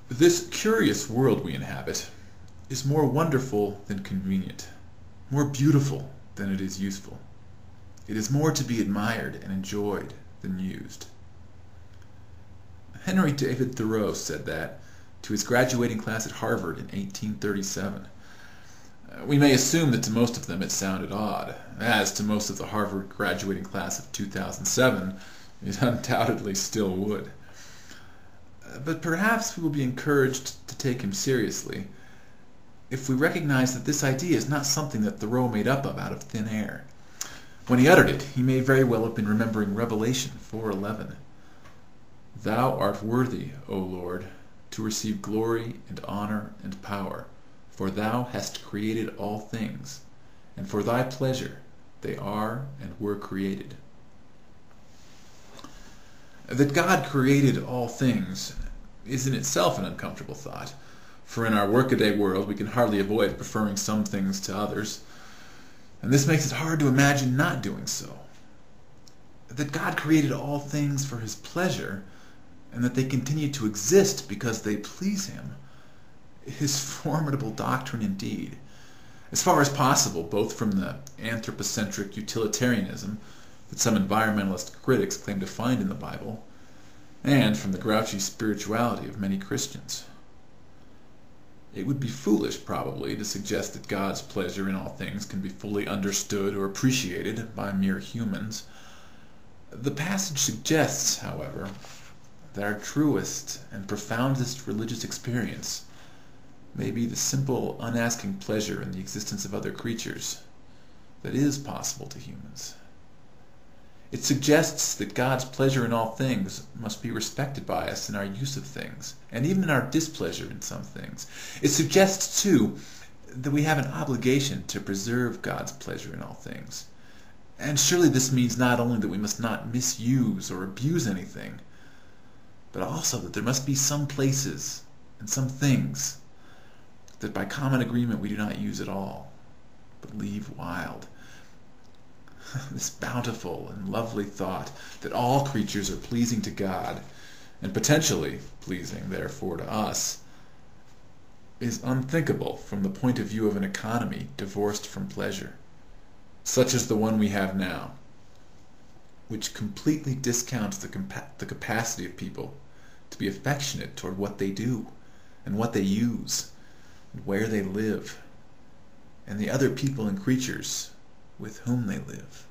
This curious world we inhabit is more wonderful than convenient, more beautiful than it is useful. It is more to be admired and enjoyed than used. Henry David Thoreau said that to his graduating class at Harvard in 1837. We may assume that to most of them it sounded odd, as to most of the Harvard graduating class of 2007 it undoubtedly still would. But perhaps we will be encouraged to take him seriously if we recognize that this idea is not something that Thoreau made up out of thin air. When he uttered it, he may very well have been remembering Revelation 4:11. Thou art worthy, O Lord, to receive glory and honor and power, for thou hast created all things, and for thy pleasure they are and were created. That God created all things is in itself an uncomfortable thought, for in our workaday world we can hardly avoid preferring some things to others, and this makes it hard to imagine not doing so. That God created all things for his pleasure, and that they continue to exist because they please him, is formidable doctrine indeed, as far as possible, both from the anthropocentric utilitarianism that some environmentalist critics claim to find in the Bible, and from the grouchy spirituality of many Christians. It would be foolish, probably, to suggest that God's pleasure in all things can be fully understood or appreciated by mere humans. The passage suggests, however, that our truest and profoundest religious experience may be the simple, unasking pleasure in the existence of other creatures that is possible to humans. It suggests that God's pleasure in all things must be respected by us in our use of things, and even in our displeasure in some things. It suggests, too, that we have an obligation to preserve God's pleasure in all things. And surely this means not only that we must not misuse or abuse anything, but also that there must be some places and some things that by common agreement we do not use at all, but leave wild. This bountiful and lovely thought that all creatures are pleasing to God, and potentially pleasing, therefore, to us, is unthinkable from the point of view of an economy divorced from pleasure, such as the one we have now, which completely discounts the capacity of people to be affectionate toward what they do, and what they use, and where they live, and the other people and creatures with whom they live.